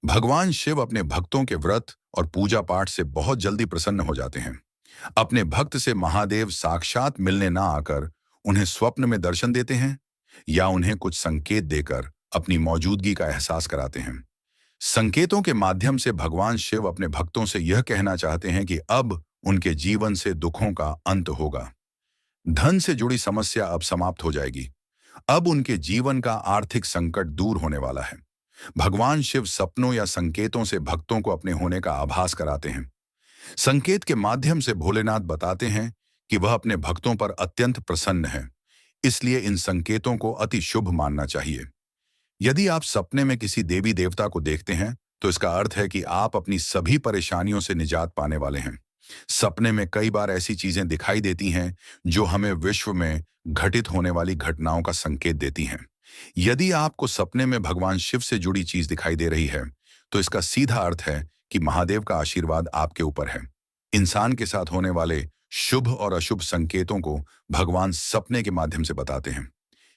भगवान शिव अपने भक्तों के व्रत और पूजा पाठ से बहुत जल्दी प्रसन्न हो जाते हैं। अपने भक्त से महादेव साक्षात मिलने ना आकर उन्हें स्वप्न में दर्शन देते हैं या उन्हें कुछ संकेत देकर अपनी मौजूदगी का एहसास कराते हैं। संकेतों के माध्यम से भगवान शिव अपने भक्तों से यह कहना चाहते हैं कि अब उनके जीवन से दुखों का अंत होगा। धन से जुड़ी समस्या अब समाप्त हो जाएगी। अब उनके जीवन का आर्थिक संकट दूर होने वाला है। भगवान शिव सपनों या संकेतों से भक्तों को अपने होने का आभास कराते हैं। संकेत के माध्यम से भोलेनाथ बताते हैं कि वह अपने भक्तों पर अत्यंत प्रसन्न है, इसलिए इन संकेतों को अति शुभ मानना चाहिए। यदि आप सपने में किसी देवी देवता को देखते हैं, तो इसका अर्थ है कि आप अपनी सभी परेशानियों से निजात पाने वाले हैं। सपने में कई बार ऐसी चीजें दिखाई देती हैं जो हमें विश्व में घटित होने वाली घटनाओं का संकेत देती हैं। यदि आपको सपने में भगवान शिव से जुड़ी चीज दिखाई दे रही है, तो इसका सीधा अर्थ है कि महादेव का आशीर्वाद आपके ऊपर है। इंसान के साथ होने वाले शुभ और अशुभ संकेतों को भगवान सपने के माध्यम से बताते हैं।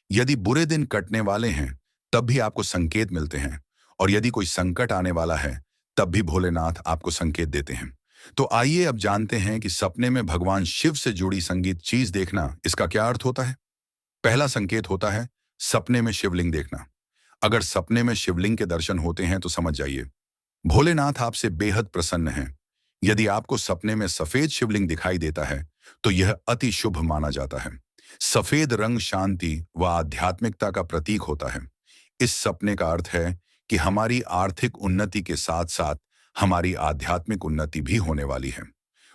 यदि बुरे दिन कटने वाले हैं, तब भी आपको संकेत मिलते हैं, और यदि कोई संकट आने वाला है, तब भी भोलेनाथ आपको संकेत देते हैं। तो आइए अब जानते हैं कि सपने में भगवान शिव से जुड़ी संगीत चीज देखना, इसका क्या अर्थ होता है। पहला संकेत होता है सपने में शिवलिंग देखना। अगर सपने में शिवलिंग के दर्शन होते हैं तो समझ जाइए भोलेनाथ आपसे बेहद प्रसन्न हैं। यदि आपको सपने में सफेद शिवलिंग दिखाई देता है, तो यह अति शुभ माना जाता है। सफेद रंग शांति व आध्यात्मिकता का प्रतीक होता है। इस सपने का अर्थ है कि हमारी आर्थिक उन्नति के साथ साथ हमारी आध्यात्मिक उन्नति भी होने वाली है।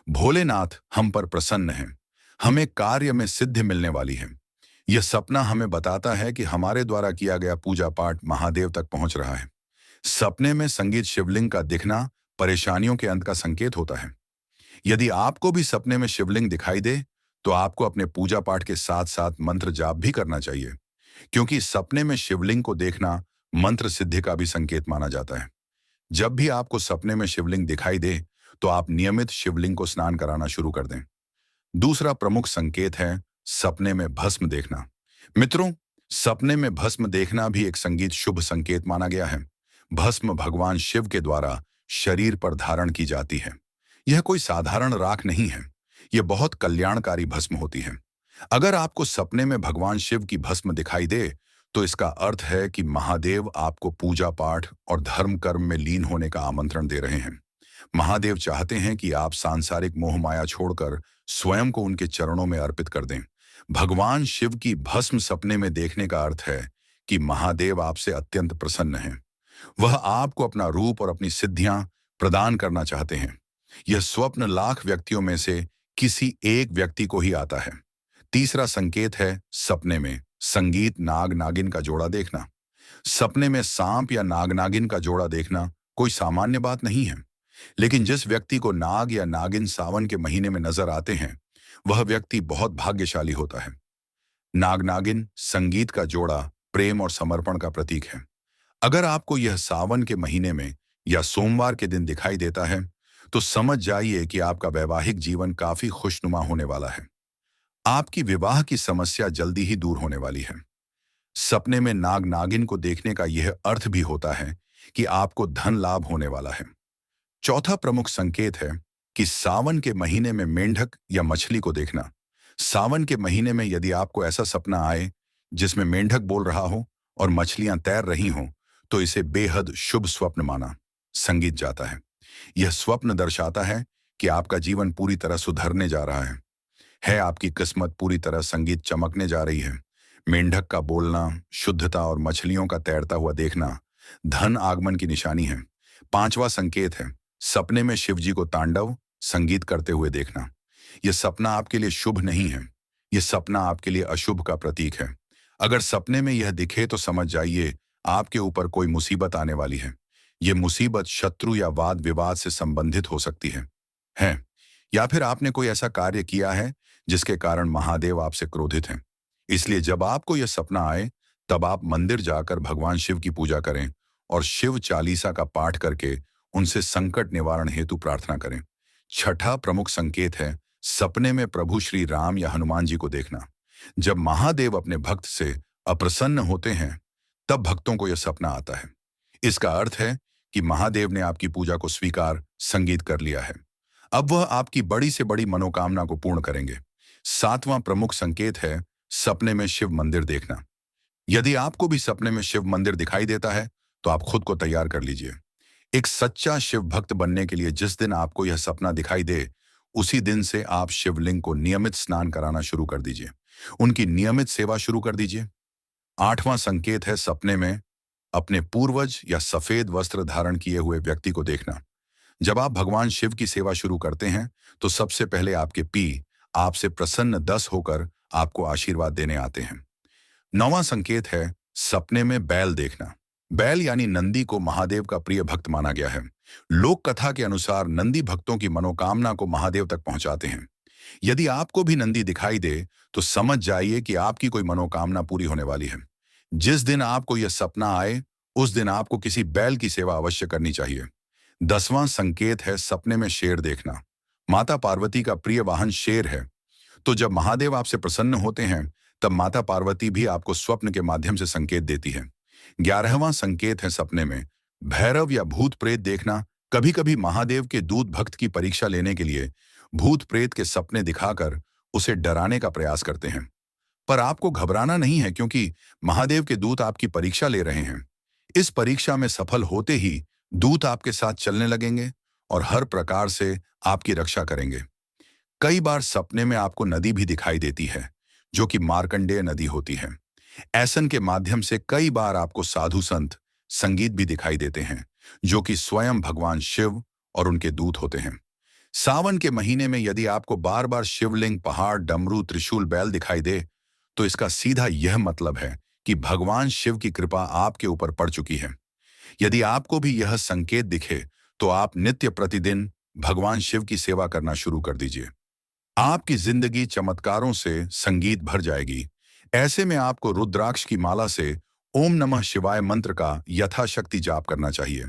भोलेनाथ हम पर प्रसन्न हैं, हमें कार्य में सिद्धि मिलने वाली है। यह सपना हमें बताता है कि हमारे द्वारा किया गया पूजा पाठ महादेव तक पहुंच रहा है। सपने में संगीत शिवलिंग का दिखना परेशानियों के अंत का संकेत होता है। यदि आपको भी सपने में शिवलिंग दिखाई दे, तो आपको अपने पूजा पाठ के साथ साथ मंत्र जाप भी करना चाहिए, क्योंकि सपने में शिवलिंग को देखना मंत्र सिद्धि का भी संकेत माना जाता है। जब भी आपको सपने में शिवलिंग दिखाई दे, तो आप नियमित शिवलिंग को स्नान कराना शुरू कर दें। दूसरा प्रमुख संकेत है सपने में भस्म देखना। मित्रों, सपने में भस्म देखना भी एक संगीत शुभ संकेत माना गया है। भस्म भगवान शिव के द्वारा शरीर पर धारण की जाती है। यह कोई साधारण राख नहीं है, यह बहुत कल्याणकारी भस्म होती है। अगर आपको सपने में भगवान शिव की भस्म दिखाई दे, तो इसका अर्थ है कि महादेव आपको पूजा पाठ और धर्म कर्म में लीन होने का आमंत्रण दे रहे हैं। महादेव चाहते हैं कि आप सांसारिक मोह माया छोड़कर स्वयं को उनके चरणों में अर्पित कर दें। भगवान शिव की भस्म सपने में देखने का अर्थ है कि महादेव आपसे अत्यंत प्रसन्न हैं। वह आपको अपना रूप और अपनी सिद्धियां प्रदान करना चाहते हैं। यह स्वप्न लाख व्यक्तियों में से किसी एक व्यक्ति को ही आता है। तीसरा संकेत है सपने में संगीत नाग नागिन का जोड़ा देखना। सपने में सांप या नाग नागिन का जोड़ा देखना कोई सामान्य बात नहीं है, लेकिन जिस व्यक्ति को नाग या नागिन सावन के महीने में नजर आते हैं, वह व्यक्ति बहुत भाग्यशाली होता है। नाग नागिन संगीत का जोड़ा प्रेम और समर्पण का प्रतीक है। अगर आपको यह सावन के महीने में या सोमवार के दिन दिखाई देता है, तो समझ जाइए कि आपका वैवाहिक जीवन काफी खुशनुमा होने वाला है। आपकी विवाह की समस्या जल्दी ही दूर होने वाली है। सपने में नाग नागिन को देखने का यह अर्थ भी होता है कि आपको धन लाभ होने वाला है। चौथा प्रमुख संकेत है कि सावन के महीने में मेंढक या मछली को देखना। सावन के महीने में यदि आपको ऐसा सपना आए जिसमें मेंढक बोल रहा हो और मछलियां तैर रही हों, तो इसे बेहद शुभ स्वप्न माना संगीत जाता है। यह स्वप्न दर्शाता है कि आपका जीवन पूरी तरह सुधरने जा रहा है। आपकी किस्मत पूरी तरह संगीत चमकने जा रही है। मेंढक का बोलना, शुद्धता और मछलियों का तैरता हुआ देखना धन आगमन की निशानी है। पांचवा संकेत है सपने में शिवजी को तांडव संगीत करते हुए देखना। यह सपना आपके लिए शुभ नहीं है, यह सपना आपके लिए अशुभ का प्रतीक है। अगर सपने में यह दिखे तो समझ जाइए आपके ऊपर कोई मुसीबत आने वाली है। यह मुसीबत शत्रु या वाद विवाद से संबंधित हो सकती है या फिर आपने कोई ऐसा कार्य किया है जिसके कारण महादेव आपसे क्रोधित हैं। इसलिए जब आपको यह सपना आए, तब आप मंदिर जाकर भगवान शिव की पूजा करें और शिव चालीसा का पाठ करके उनसे संकट निवारण हेतु प्रार्थना करें। छठा प्रमुख संकेत है सपने में प्रभु श्री राम या हनुमान जी को देखना। जब महादेव अपने भक्त से अप्रसन्न होते हैं, तब भक्तों को यह सपना आता है। इसका अर्थ है कि महादेव ने आपकी पूजा को स्वीकार संगीत कर लिया है। अब वह आपकी बड़ी से बड़ी मनोकामना को पूर्ण करेंगे। 7वां प्रमुख संकेत है सपने में शिव मंदिर देखना। यदि आपको भी सपने में शिव मंदिर दिखाई देता है, तो आप खुद को तैयार कर लीजिए। एक सच्चा शिव भक्त बनने के लिए जिस दिन आपको यह सपना दिखाई दे, उसी दिन से आप शिवलिंग को नियमित स्नान कराना शुरू कर दीजिए। उनकी नियमित सेवा शुरू कर दीजिए। 8वां संकेत है सपने में अपने पूर्वज या सफेद वस्त्र धारण किए हुए व्यक्ति को देखना। जब आप भगवान शिव की सेवा शुरू करते हैं, तो सबसे पहले आपके पी आपसे प्रसन्न दस होकर आपको आशीर्वाद देने आते हैं। 9वां संकेत है सपने में बैल देखना। बैल यानी नंदी को महादेव का प्रिय भक्त माना गया है। लोक कथा के अनुसार नंदी भक्तों की मनोकामना को महादेव तक पहुंचाते हैं। यदि आपको भी नंदी दिखाई दे, तो समझ जाइए कि आपकी कोई मनोकामना पूरी होने वाली है। जिस दिन आपको यह सपना आए, उस दिन आपको किसी बैल की सेवा अवश्य करनी चाहिए। 10वां संकेत है सपने में शेर देखना। माता पार्वती का प्रिय वाहन शेर है, तो जब महादेव आपसे प्रसन्न होते हैं, तब माता पार्वती भी आपको स्वप्न के माध्यम से संकेत देती है। 11वां संकेत है सपने में भैरव या भूत प्रेत देखना। कभी कभी महादेव के दूत भक्त की परीक्षा लेने के लिए भूत प्रेत के सपने दिखाकर उसे डराने का प्रयास करते हैं। पर आपको घबराना नहीं है, क्योंकि महादेव के दूत आपकी परीक्षा ले रहे हैं। इस परीक्षा में सफल होते ही दूत आपके साथ चलने लगेंगे और हर प्रकार से आपकी रक्षा करेंगे। कई बार सपने में आपको नदी भी दिखाई देती है, जो कि मार्कंडेय नदी होती है। ऐसन के माध्यम से कई बार आपको साधु संत संगीत भी दिखाई देते हैं, जो कि स्वयं भगवान शिव और उनके दूत होते हैं। सावन के महीने में यदि आपको बार बार शिवलिंग, पहाड़, डमरू, त्रिशूल, बैल दिखाई दे, तो इसका सीधा यह मतलब है कि भगवान शिव की कृपा आपके ऊपर पड़ चुकी है। यदि आपको भी यह संकेत दिखे, तो आप नित्य प्रतिदिन भगवान शिव की सेवा करना शुरू कर दीजिए। आपकी जिंदगी चमत्कारों से संगीत भर जाएगी। ऐसे में आपको रुद्राक्ष की माला से ओम नमः शिवाय मंत्र का यथाशक्ति जाप करना चाहिए।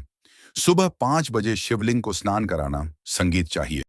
सुबह 5 बजे शिवलिंग को स्नान कराना संगीत चाहिए।